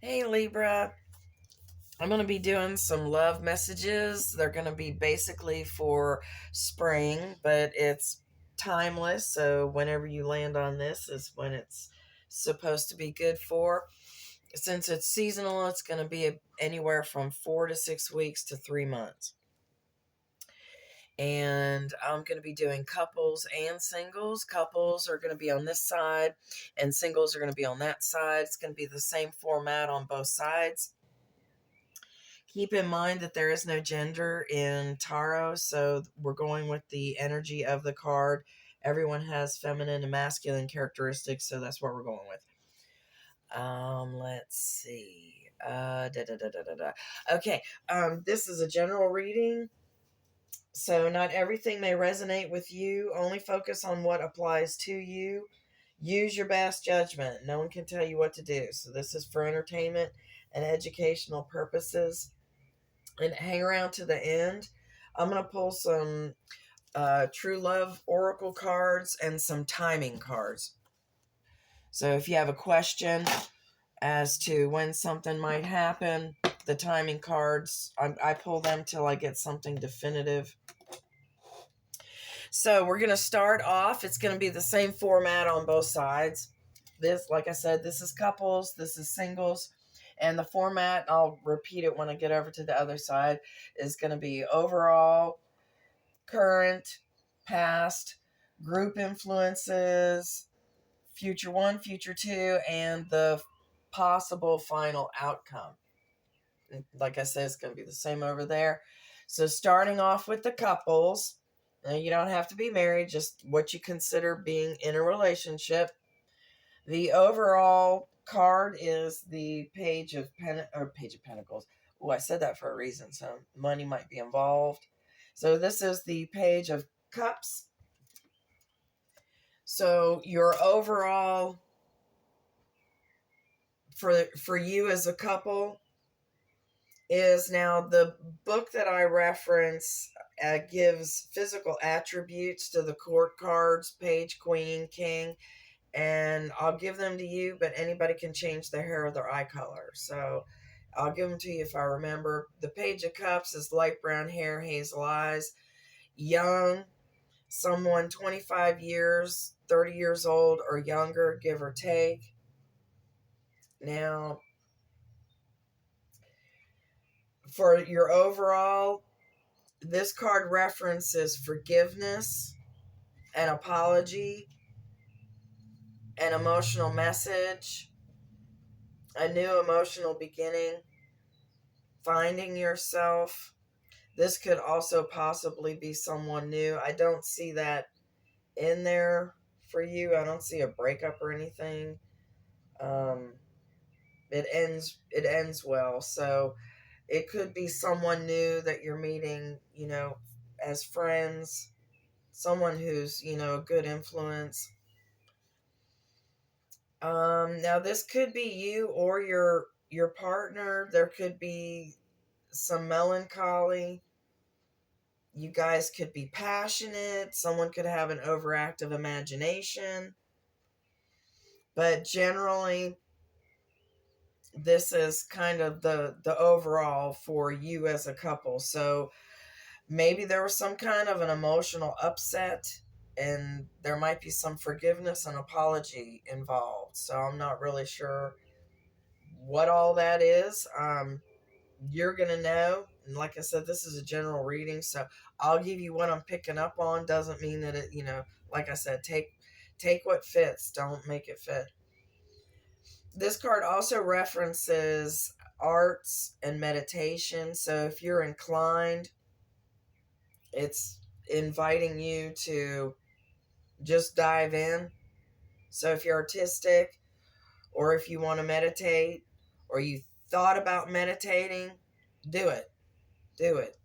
Hey Libra, I'm going to be doing some love messages. They're going to be basically for spring, but it's timeless. So whenever you land on this is when it's supposed to be good for. Since it's seasonal, it's going to be anywhere from 4 to 6 weeks to 3 months. And I'm going to be doing couples and singles. Couples are going to be on this side, and singles are going to be on that side. It's going to be the same format on both sides. Keep in mind that there is no gender in tarot, so we're going with the energy of the card. Everyone has feminine and masculine characteristics, so that's what we're going with. Let's see. Okay, this is a general reading, so not everything may resonate with you. Only focus on what applies to you. Use your best judgment. No one can tell you what to do. So this is for entertainment and educational purposes. And hang around to the end. I'm going to pull some True Love Oracle cards and some timing cards. So if you have a question as to when something might happen, the timing cards, I pull them till I get something definitive. So we're going to start off. It's going to be the same format on both sides. This, like I said, this is couples, this is singles. And the format, I'll repeat it when I get over to the other side, is going to be overall, current, past, group influences, future one, future two, and the possible final outcome. Like I said, it's going to be the same over there. So starting off with the couples, you don't have to be married, just what you consider being in a relationship. The overall card is the Page of Pentacles. Oh, I said that for a reason, so money might be involved. So this is the Page of Cups. So your overall for you as a couple is now the book that I reference gives physical attributes to the court cards, Page, Queen, King, and I'll give them to you, but anybody can change their hair or their eye color. So I'll give them to you if I remember. The Page of Cups is light brown hair, hazel eyes, young, someone 25 years, 30 years old or younger, give or take. Now, for your overall, this card references forgiveness, an apology, an emotional message, a new emotional beginning, finding yourself. This could also possibly be someone new. I don't see that in there for you. I don't see a breakup or anything. It ends well. So it could be someone new that you're meeting, as friends, someone who's, a good influence. Now this could be you or your partner. There could be some melancholy. You guys could be passionate. Someone could have an overactive imagination. But generally, this is kind of the overall for you as a couple. So maybe there was some kind of an emotional upset, and there might be some forgiveness and apology involved. So I'm not really sure what all that is. You're going to know. And like I said, this is a general reading, so I'll give you what I'm picking up on. Doesn't mean that it, like I said, take what fits. Don't make it fit. This card also references arts and meditation. So if you're inclined, it's inviting you to just dive in. So if you're artistic, or if you want to meditate, or you thought about meditating, do it. Do it.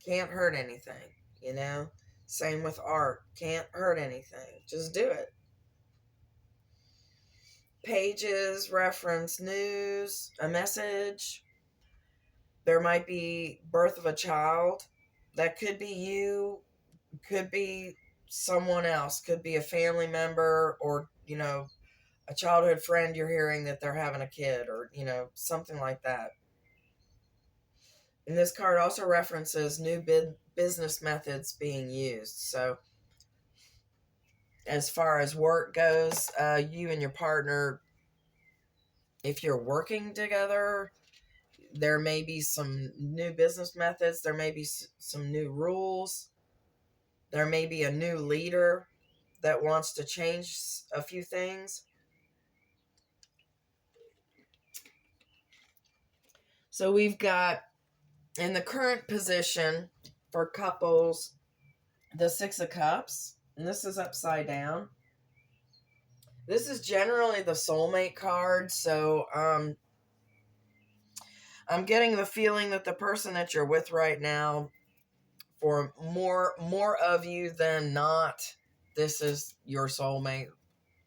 Can't hurt anything. Same with art. Can't hurt anything. Just do it. Pages reference news, a message. There might be birth of a child. That could be you, could be someone else, could be a family member, or, a childhood friend, you're hearing that they're having a kid, or, something like that. And this card also references new business methods being used. So, as far as work goes, you and your partner, if you're working together, there may be some new business methods. There may be some new rules. There may be a new leader that wants to change a few things. So we've got, in the current position for couples, the Six of Cups, and this is upside down. This is generally the soulmate card, so I'm getting the feeling that the person that you're with right now, for more of you than not, this is your soulmate,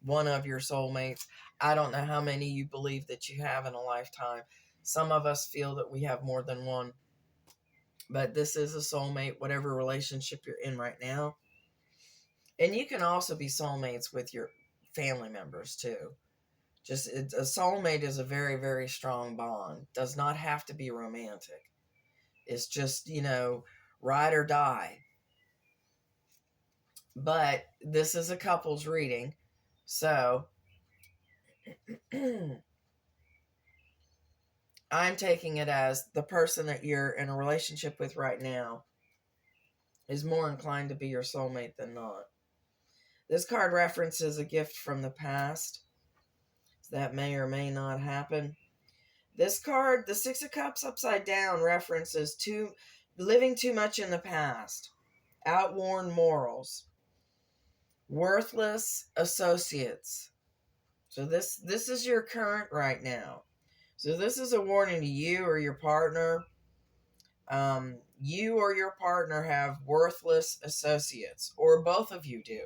one of your soulmates. I don't know how many you believe that you have in a lifetime. Some of us feel that we have more than one, but this is a soulmate, whatever relationship you're in right now. And you can also be soulmates with your family members too. Just a soulmate is a very, very strong bond. Does not have to be romantic. It's just, ride or die. But this is a couples reading. So I'm taking it as the person that you're in a relationship with right now is more inclined to be your soulmate than not. This card references a gift from the past. That may or may not happen. This card, the Six of Cups upside down, references living too much in the past, outworn morals, worthless associates. So this is your current right now. So this is a warning to you or your partner. You or your partner have worthless associates, or both of you do.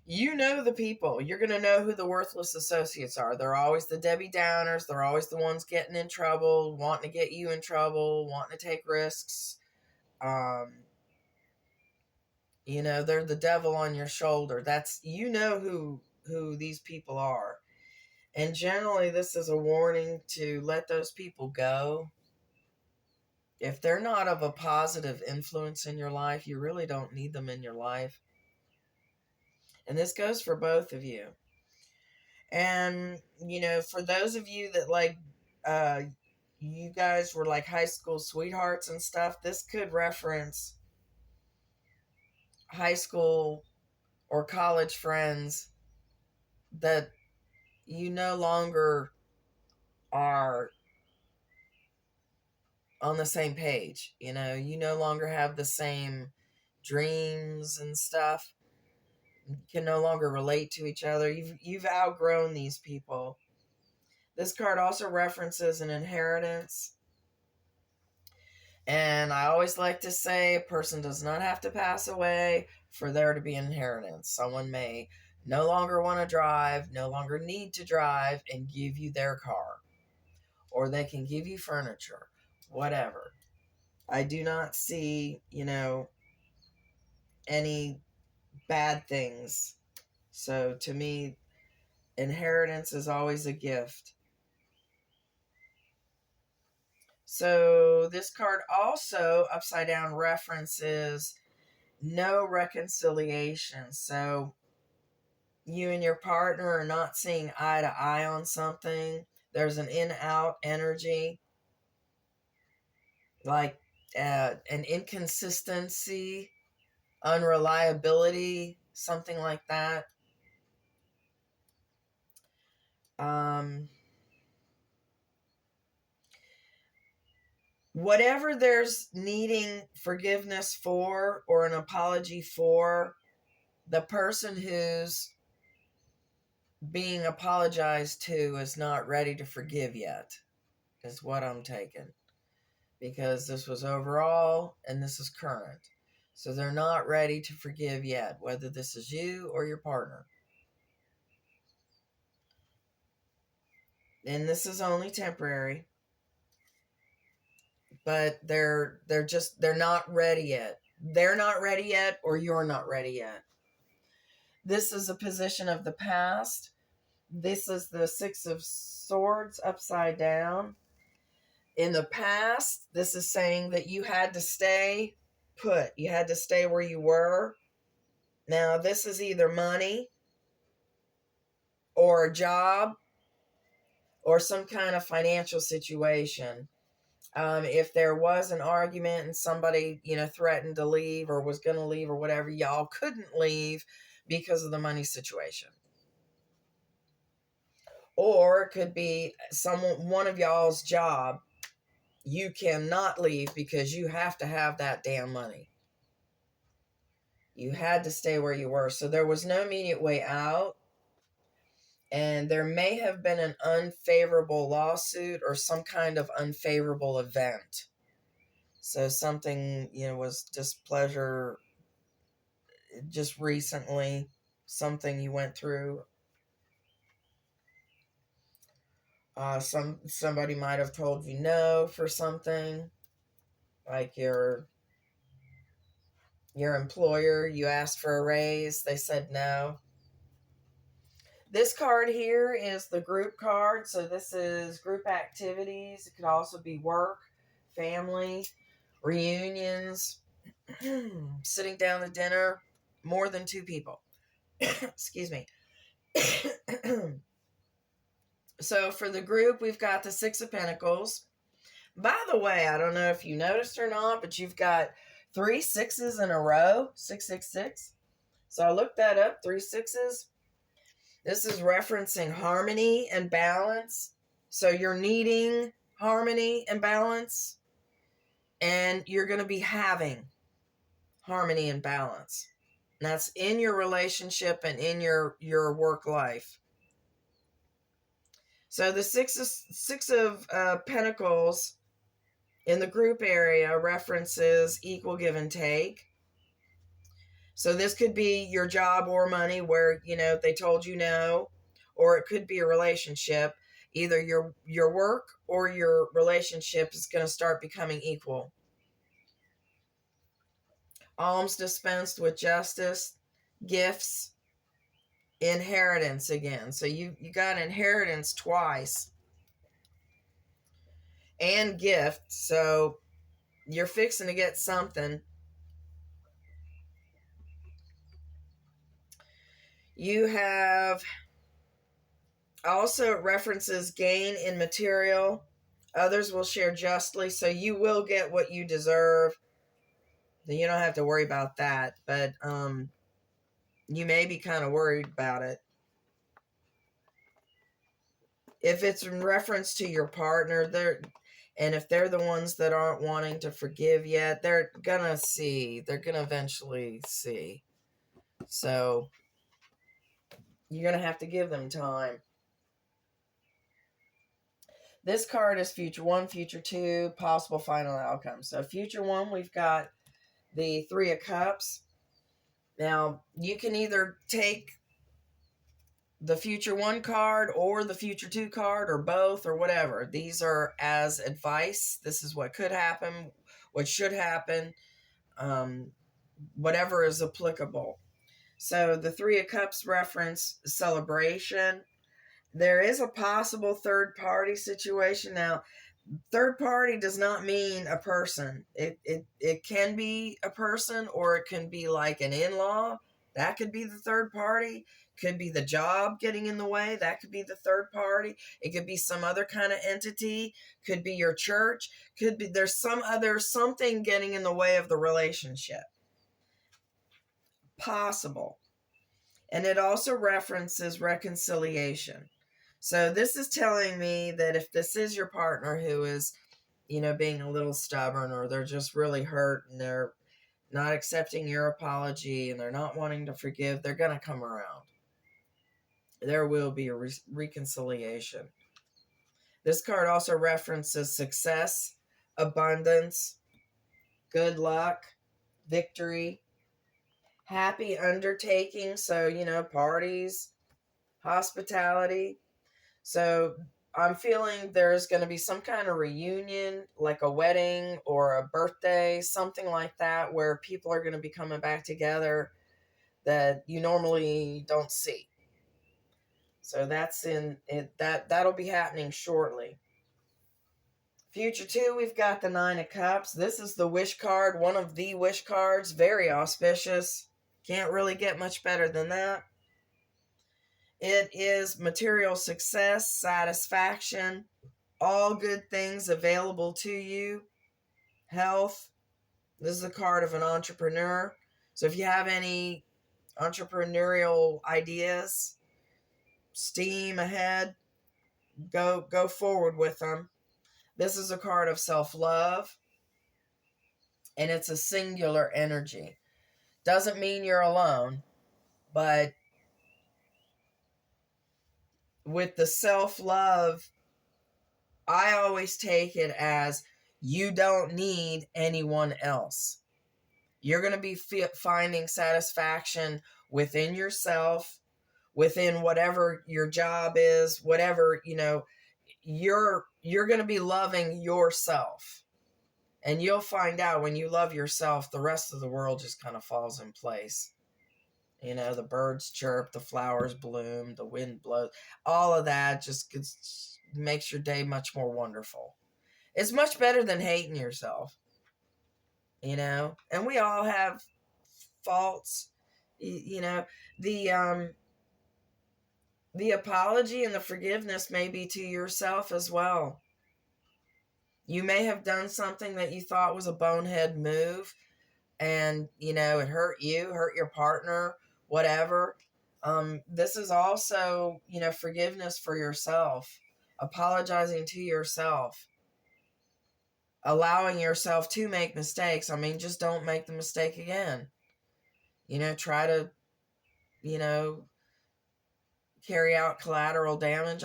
You know the people. You're going to know who the worthless associates are. They're always the Debbie Downers. They're always the ones getting in trouble, wanting to get you in trouble, wanting to take risks. They're the devil on your shoulder. Who these people are. And generally, this is a warning to let those people go. If they're not of a positive influence in your life, you really don't need them in your life. And this goes for both of you. And, for those of you that you guys were like high school sweethearts and stuff, this could reference high school or college friends that you no longer are on the same page. You no longer have the same dreams and stuff. You can no longer relate to each other. You've outgrown these people. This card also references an inheritance. And I always like to say a person does not have to pass away for there to be an inheritance. Someone may no longer want to drive, no longer need to drive, and give you their car. Or they can give you furniture, whatever. I do not see, any bad things. So to me, inheritance is always a gift. So this card also, upside down, references no reconciliation. So you and your partner are not seeing eye to eye on something. There's an in-out energy, like an inconsistency, unreliability, something like that. Whatever there's needing forgiveness for or an apology for, the person who's being apologized to is not ready to forgive yet, is what I'm taking. Because this was overall and this is current. So they're not ready to forgive yet, whether this is you or your partner. And this is only temporary. But they're not ready yet. They're not ready yet, or you're not ready yet. This is a position of the past This is the Six of Swords upside down. In the past, this is saying that you had to stay put. You had to stay where you were. Now, this is either money or a job or some kind of financial situation. If there was an argument and somebody, threatened to leave or was going to leave or whatever, y'all couldn't leave because of the money situation. Or it could be one of y'all's job. You cannot leave because you have to have that damn money. You had to stay where you were. So there was no immediate way out. And there may have been an unfavorable lawsuit or some kind of unfavorable event. So something, was displeasure just recently, something you went through. Somebody might have told you no for something, like your employer, you asked for a raise, they said no. This card here is the group card. So this is group activities. It could also be work, family, reunions, sitting down to dinner, more than 2 people. Excuse me. So for the group, we've got the Six of Pentacles. By the way, I don't know if you noticed or not, but you've got 3 sixes in a row, 666. So I looked that up, 3 sixes. This is referencing harmony and balance. So you're needing harmony and balance, and you're going to be having harmony and balance. And that's in your relationship and in your work life. So the six of Pentacles in the group area references equal give and take. So this could be your job or money where, they told you no, or it could be a relationship. Either your work or your relationship is going to start becoming equal. Alms dispensed with justice, gifts, inheritance again. So you got inheritance twice. And gift. So you're fixing to get something. You have also, it references gain in material. Others will share justly, so you will get what you deserve. You don't have to worry about that, but you may be kind of worried about it. If it's in reference to your partner, and if they're the ones that aren't wanting to forgive yet, they're gonna see. They're gonna eventually see. So you're gonna have to give them time. This card is future 1, future 2, possible final outcome. So future 1, we've got the 3 of Cups. Now, you can either take the future 1 card or the future 2 card or both or whatever. These are as advice. This is what could happen, what should happen, whatever is applicable. So the 3 of Cups reference celebration. There is a possible third party situation. Now, third party does not mean a person. It can be a person, or it can be like an in-law. That could be the third party. Could be the job getting in the way. That could be the third party. It could be some other kind of entity. Could be your church. Could be there's something getting in the way of the relationship. Possible. And it also references reconciliation. So this is telling me that if this is your partner who is, being a little stubborn, or they're just really hurt and they're not accepting your apology and they're not wanting to forgive, they're going to come around. There will be a reconciliation. This card also references success, abundance, good luck, victory, happy undertaking. So, parties, hospitality. So I'm feeling there's going to be some kind of reunion, like a wedding or a birthday, something like that, where people are going to be coming back together that you normally don't see. So that's in it. That'll be happening shortly. Future 2, we've got the 9 of Cups. This is the wish card, one of the wish cards. Very auspicious. Can't really get much better than that. It is material success, satisfaction, all good things available to you. Health. This is a card of an entrepreneur. So if you have any entrepreneurial ideas, steam ahead, go forward with them. This is a card of self-love, and it's a singular energy. Doesn't mean you're alone, but with the self-love, I always take it as you don't need anyone else. You're going to be finding satisfaction within yourself, within whatever your job is, whatever, you're going to be loving yourself. And you'll find out when you love yourself, the rest of the world just kind of falls in place. The birds chirp, the flowers bloom, the wind blows. All of that just makes your day much more wonderful. It's much better than hating yourself. And we all have faults. The apology and the forgiveness may be to yourself as well. You may have done something that you thought was a bonehead move, and it hurt you, hurt your partner, whatever. This is also forgiveness for yourself, apologizing to yourself, allowing yourself to make mistakes. Just don't make the mistake again. Try to carry out collateral damage.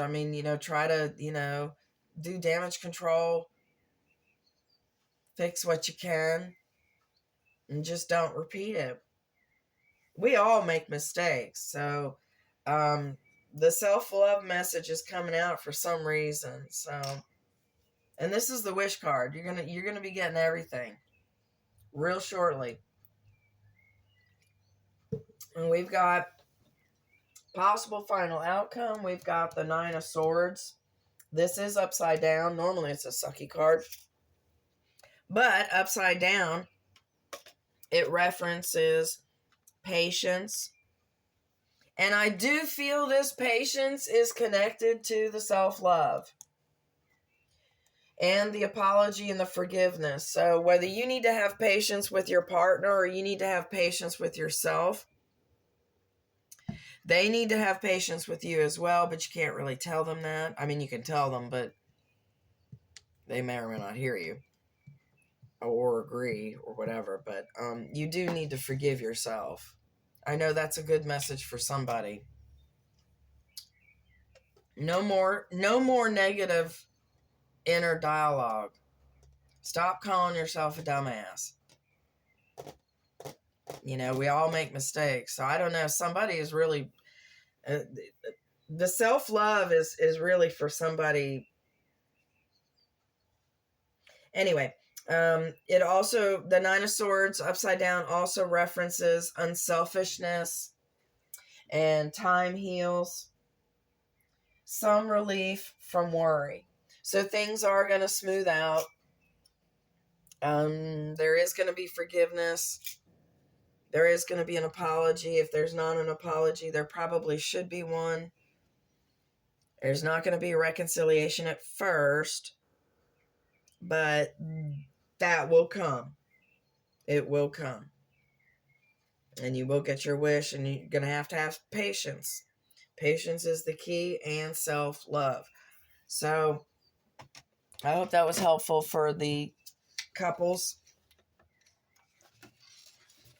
Try to do damage control, fix what you can, and just don't repeat it. We all make mistakes, so the self-love message is coming out for some reason. So, and this is the wish card. You're gonna be getting everything real shortly. And we've got possible final outcome. We've got the 9 of Swords. This is upside down. Normally it's a sucky card, but upside down, it references patience. And I do feel this patience is connected to the self-love and the apology and the forgiveness. So whether you need to have patience with your partner or you need to have patience with yourself, they need to have patience with you as well, but you can't really tell them that. You can tell them, but they may or may not hear you or agree or whatever. But you do need to forgive yourself. I know that's a good message for somebody. No more negative inner dialogue. Stop calling yourself a dumbass. We all make mistakes. So I don't know. Somebody is really... the self-love is really for somebody. Anyway, it also, the 9 of Swords upside down also references unselfishness and time heals. Some relief from worry. So things are going to smooth out. There is going to be forgiveness. There is going to be an apology. If there's not an apology, there probably should be one. There's not going to be a reconciliation at first, but that will come. It will come. And you will get your wish, and you're going to have patience. Patience is the key, and self-love. So I hope that was helpful for the couples.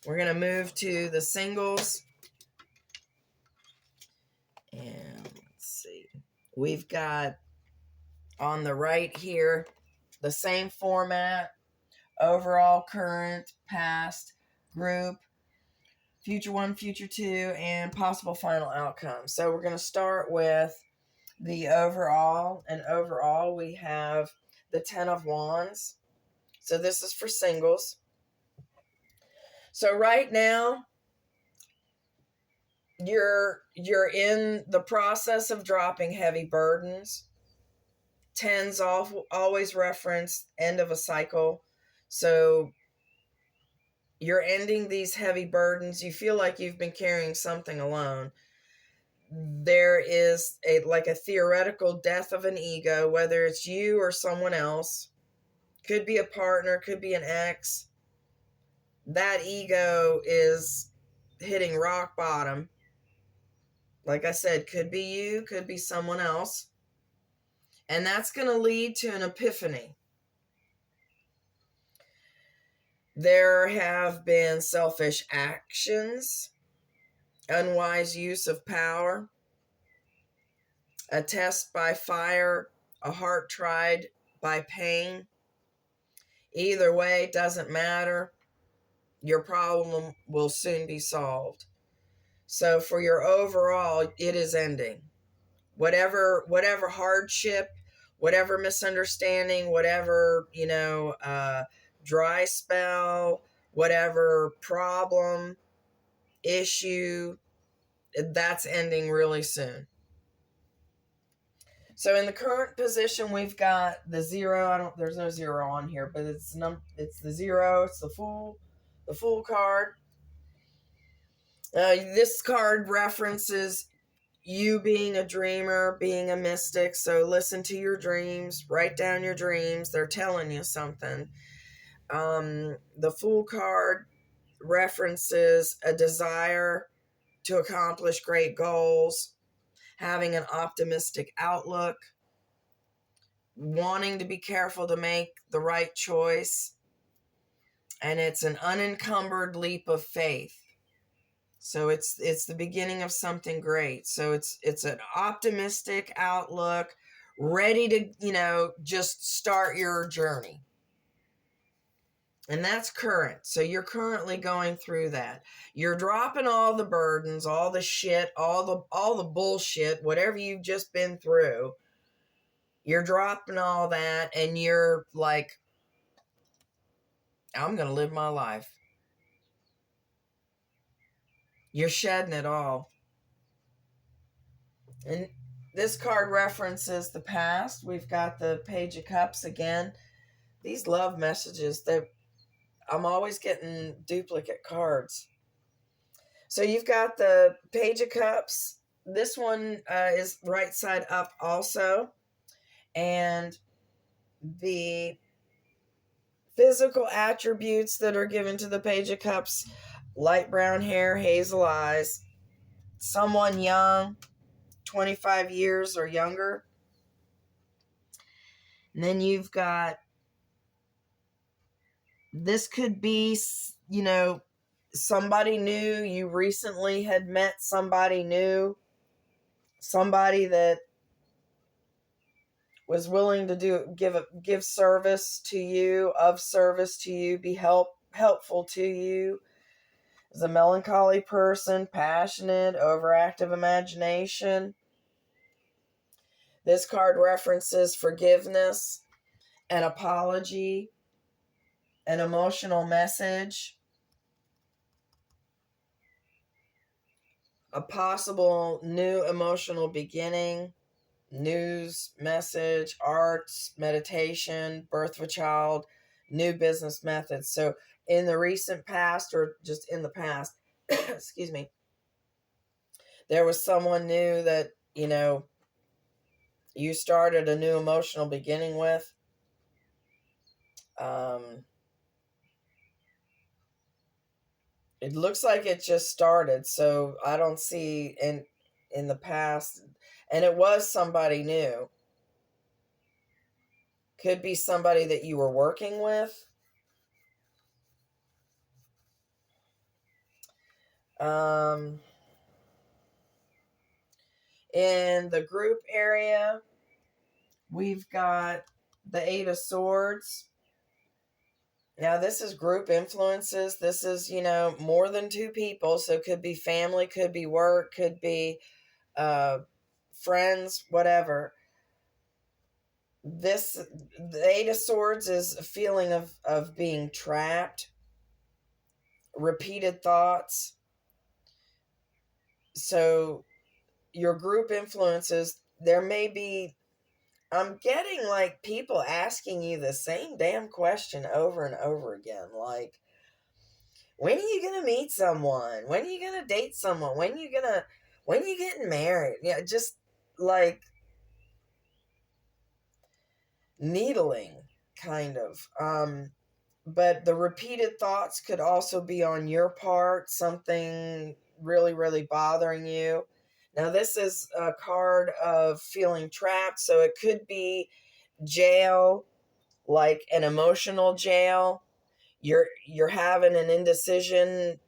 We're going to move to the singles. And let's see. We've got on the right here the same format: overall, current, past, group, future 1, future 2, and possible final outcome. So we're going to start with the overall. And overall, we have the 10 of Wands. So this is for singles. So right now, You're in the process of dropping heavy burdens. Tens always reference end of a cycle. So you're ending these heavy burdens. You feel like you've been carrying something alone. There is a theoretical death of an ego, whether it's you or someone else. Could be a partner, could be an ex. That ego is hitting rock bottom. Like I said, could be you, could be someone else. And that's going to lead to an epiphany. There have been selfish actions, unwise use of power, a test by fire, a heart tried by pain. Either way, doesn't matter. Your problem will soon be solved. So for your overall, it is ending. Whatever hardship, whatever misunderstanding, whatever, dry spell, whatever problem, issue, that's ending really soon. So in the current position, we've got the zero. There's no zero on here, but it's the zero. It's the fool card. This card references you being a dreamer, being a mystic. So listen to your dreams, write down your dreams. They're telling you something. The Fool card references a desire to accomplish great goals, having an optimistic outlook, wanting to be careful to make the right choice, and it's an unencumbered leap of faith. So it's the beginning of something great. So it's an optimistic outlook, ready to, just start your journey. And that's current. So you're currently going through that. You're dropping all the burdens, all the shit, all the bullshit, whatever you've just been through. You're dropping all that and you're like, I'm going to live my life. You're shedding it all. And this card references the past. We've got the Page of Cups again. These love messages, I'm always getting duplicate cards. So you've got the Page of Cups. This one is right side up also. And the physical attributes that are given to the Page of Cups: light brown hair, hazel eyes, someone young, 25 years or younger. And then you've got, this could be, somebody new. You recently had met somebody new, somebody that was willing to give service to you, be helpful to you. Is a melancholy person, passionate, overactive imagination. This card references forgiveness, an apology, an emotional message, a possible new emotional beginning, news, message, arts, meditation, birth of a child, new business methods. So in the recent past, or just in the past, excuse me, there was someone new that, you started a new emotional beginning with. It looks like it just started, so I don't see in the past, and it was somebody new. Could be somebody that you were working with. In the group area, we've got the Eight of Swords. Now, this is group influences. This is, more than two people. So it could be family, could be work, could be friends, whatever. The Eight of Swords is a feeling of being trapped, repeated thoughts, So your group influences, there may be, I'm getting like people asking you the same damn question over and over again. Like, when are you gonna meet someone? When are you gonna date someone? When are you getting married? Yeah, just like needling, kind of. But the repeated thoughts could also be on your part, something really, really bothering you. Now, this is a card of feeling trapped, so it could be jail, like an emotional jail. You're having an indecision,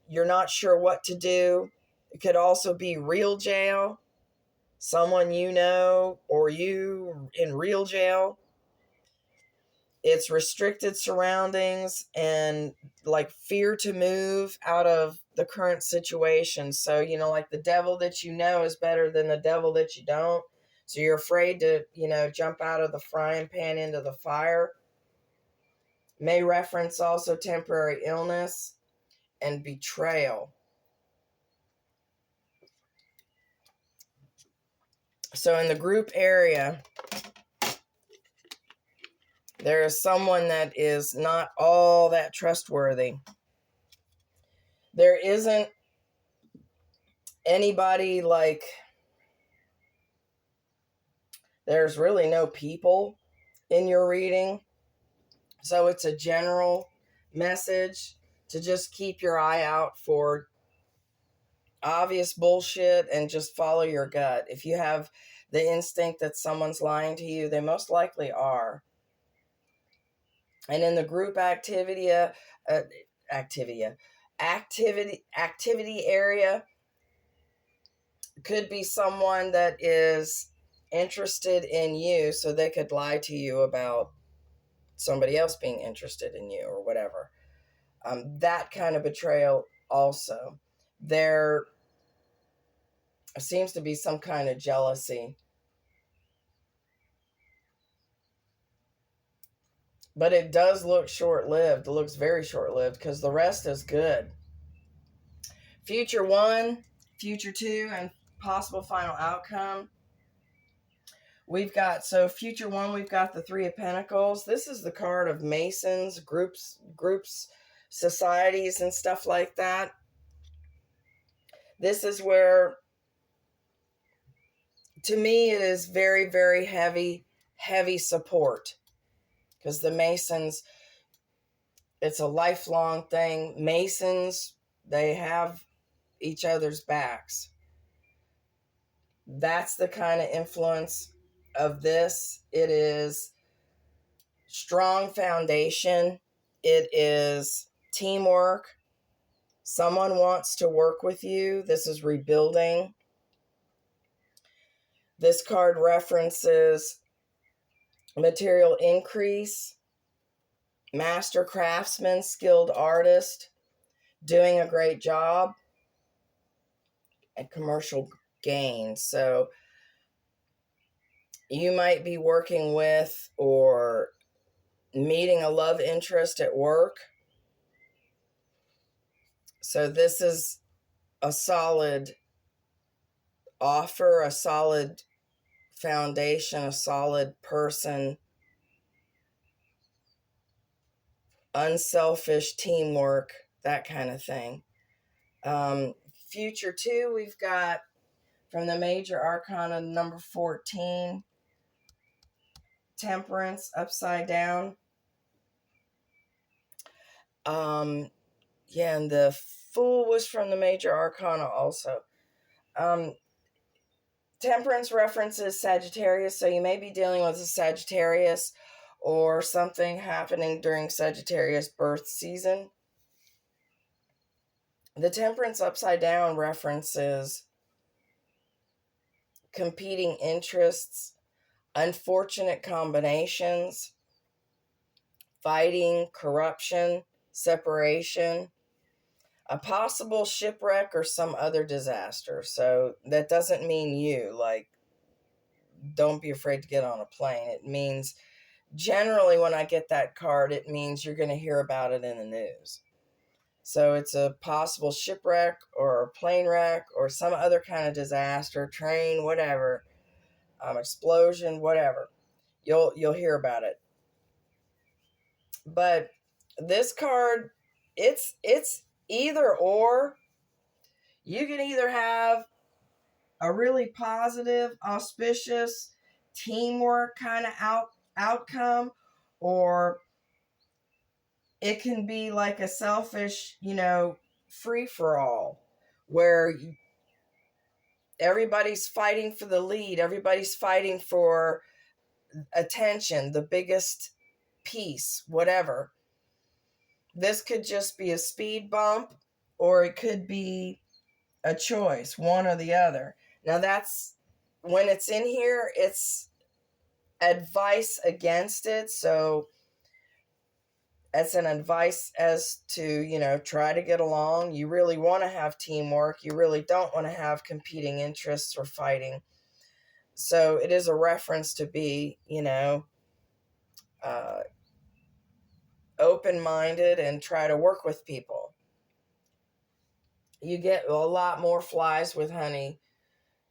you're not sure what to do. It could also be real jail, someone you know or you in real jail. It's restricted surroundings and like fear to move out of the current situation. So, like the devil that you know is better than the devil that you don't. So you're afraid to, jump out of the frying pan into the fire. May reference also temporary illness and betrayal. So in the group area, there is someone that is not all that trustworthy. There isn't anybody like, there's really no people in your reading. So it's a general message to just keep your eye out for obvious bullshit and just follow your gut. If you have the instinct that someone's lying to you, they most likely are. And in the group activity area, could be someone that is interested in you, so they could lie to you about somebody else being interested in you or whatever. That kind of betrayal also. There seems to be some kind of jealousy. But it does look short-lived. It looks very short-lived because the rest is good. Future 1, future 2, and possible final outcome. We've got, so future 1, we've got the 3 of Pentacles. This is the card of Masons, groups, societies, and stuff like that. This is where, to me, it is very, very heavy support. Because the Masons, it's a lifelong thing. Masons, they have each other's backs. That's the kind of influence of this. It is strong foundation. It is teamwork. Someone wants to work with you. This is rebuilding. This card references material increase, master craftsman, skilled artist, doing a great job, and commercial gain. So you might be working with or meeting a love interest at work. So this is a solid offer, a solid foundation, a solid person, unselfish teamwork, that kind of thing. Future 2, we've got from the Major Arcana number 14, Temperance, upside down. Yeah, and the Fool was from the Major Arcana also. Temperance references Sagittarius, so you may be dealing with a Sagittarius or something happening during Sagittarius birth season. The Temperance upside down references competing interests, unfortunate combinations, fighting, corruption, separation, a possible shipwreck, or some other disaster. So that doesn't mean you, like, don't be afraid to get on a plane. It means, generally when I get that card, it means you're going to hear about it in the news. So it's a possible shipwreck or a plane wreck or some other kind of disaster, train, whatever, explosion, whatever. You'll hear about it. But this card, it's either or. You can either have a really positive, auspicious, teamwork kind of outcome, or it can be like a selfish, free for all, where everybody's fighting for the lead, everybody's fighting for attention, the biggest piece, whatever. This could just be a speed bump, or it could be a choice, one or the other. Now, that's when it's in here, it's advice against it. So it's an advice as to, try to get along. You really want to have teamwork. You really don't want to have competing interests or fighting. So it is a reference to be, open-minded and try to work with people. You get a lot more flies with honey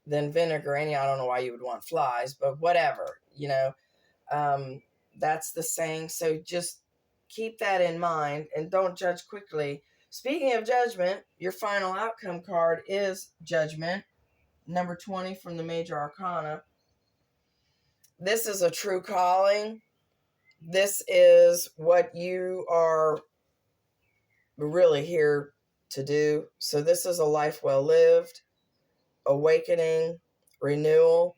than vinegar. And I don't know why you would want flies, but whatever, that's the saying. So just keep that in mind and don't judge quickly. Speaking of judgment, your final outcome card is Judgment, number 20 from the Major Arcana. This is a true calling. This is what you are really here to do. So this is a life well lived, awakening, renewal,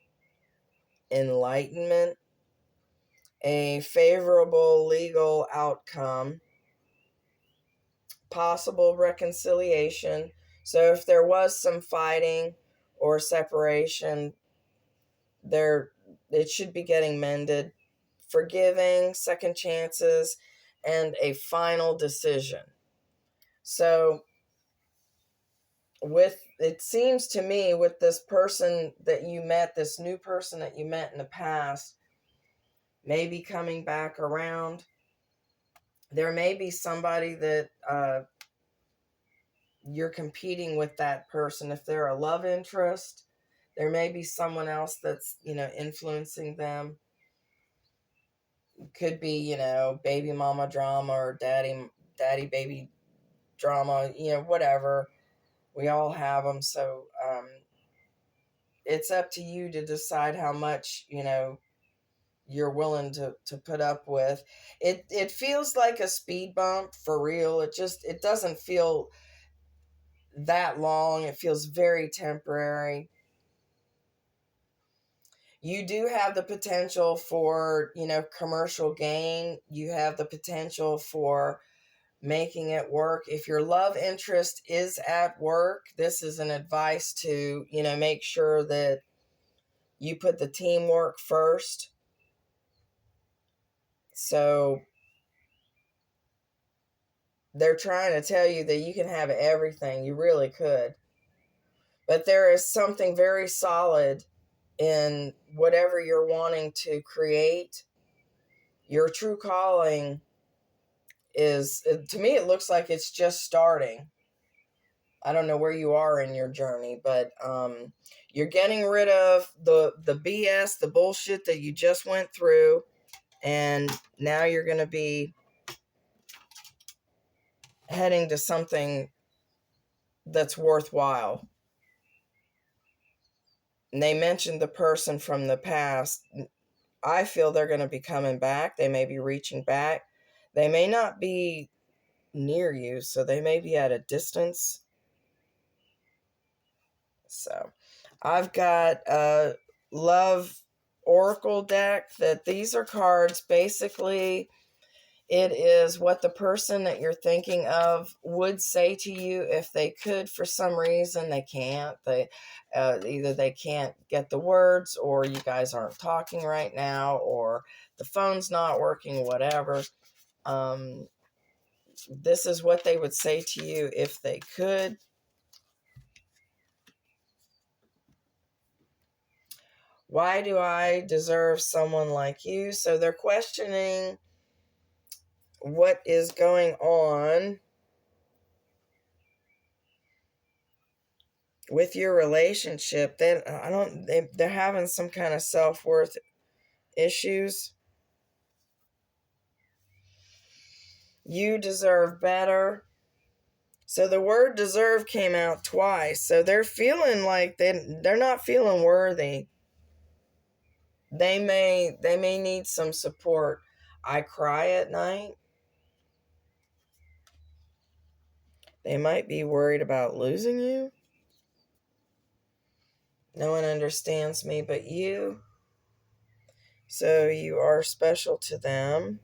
enlightenment, a favorable legal outcome, possible reconciliation. So if there was some fighting or separation, it should be getting mended. Forgiving, second chances, and a final decision. So it seems to me with this person that you met, this new person that you met in the past, maybe coming back around, there may be somebody that you're competing with that person. If they're a love interest, there may be someone else that's, influencing them. Could be, baby mama drama or daddy baby drama, whatever. We all have them. So it's up to you to decide how much, you're willing to put up with. It feels like a speed bump for real. It doesn't feel that long. It feels very temporary. You do have the potential for, commercial gain. You have the potential for making it work. If your love interest is at work, this is an advice to, make sure that you put the teamwork first. So they're trying to tell you that you can have everything. You really could. But there is something very solid in whatever you're wanting to create. Your true calling is, to me, it looks like it's just starting. I don't know where you are in your journey, but you're getting rid of the BS, the bullshit that you just went through, and now you're going to be heading to something that's worthwhile. And they mentioned the person from the past. I feel they're going to be coming back. They may be reaching back. They may not be near you, so they may be at a distance. So I've got a love oracle deck that these are cards. Basically, it is what the person that you're thinking of would say to you if they could. For some reason, they can't. Either they can't get the words, or you guys aren't talking right now, or the phone's not working, whatever. This is what they would say to you if they could. Why do I deserve someone like you? So they're questioning what is going on with your relationship. They're having some kind of self-worth issues. You deserve better. So the word deserve came out twice. So they're feeling like they're not feeling worthy. They may need some support. I cry at night. They might be worried about losing you. No one understands me but you. So you are special to them.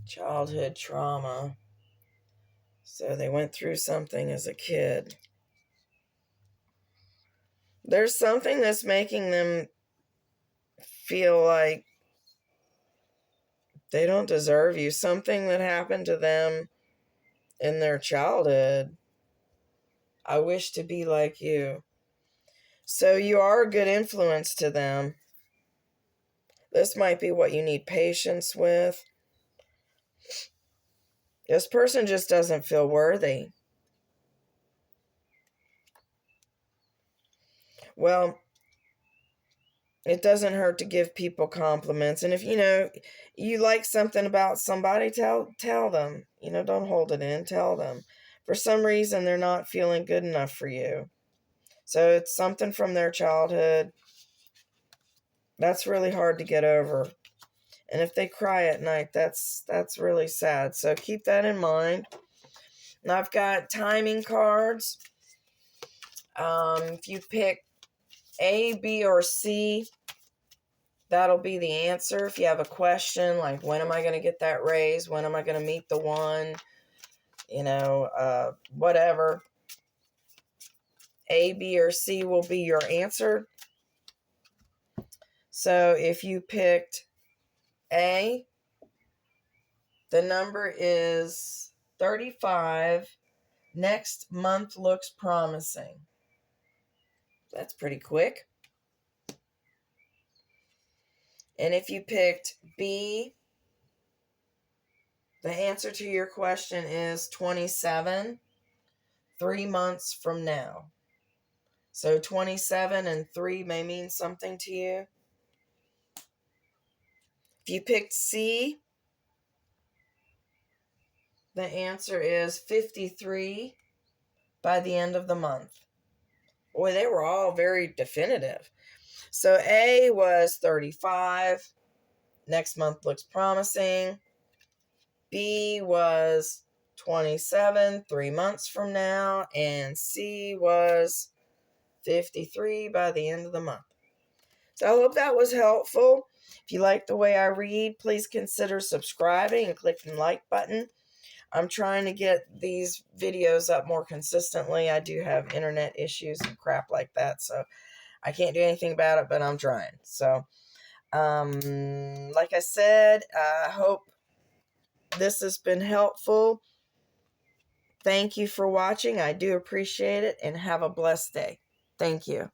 Childhood trauma. So they went through something as a kid. There's something that's making them feel like they don't deserve you. Something that happened to them in their childhood. I wish to be like you. So you are a good influence to them. This might be what you need patience with. This person just doesn't feel worthy. Well, it doesn't hurt to give people compliments. And if you like something about somebody, tell them. Don't hold it in. Tell them. For some reason, they're not feeling good enough for you. So it's something from their childhood. That's really hard to get over. And if they cry at night, that's really sad. So keep that in mind. And I've got timing cards. If you pick A, B, or C, that'll be the answer. If you have a question, like when am I going to get that raise? When am I going to meet the one? Whatever. A, B, or C will be your answer. So if you picked A, the number is 35. Next month looks promising. That's pretty quick. And if you picked B, the answer to your question is 27, 3 months from now. So 27 and 3 may mean something to you. If you picked C, the answer is 53 by the end of the month. Boy, they were all very definitive. So A was 35. Next month looks promising. B was 27, 3 months from now. And C was 53 by the end of the month. So I hope that was helpful. If you like the way I read, please consider subscribing and click the like button. I'm trying to get these videos up more consistently. I do have internet issues and crap like that, so I can't do anything about it, but I'm trying. So, like I said, I hope this has been helpful. Thank you for watching. I do appreciate it, and have a blessed day. Thank you.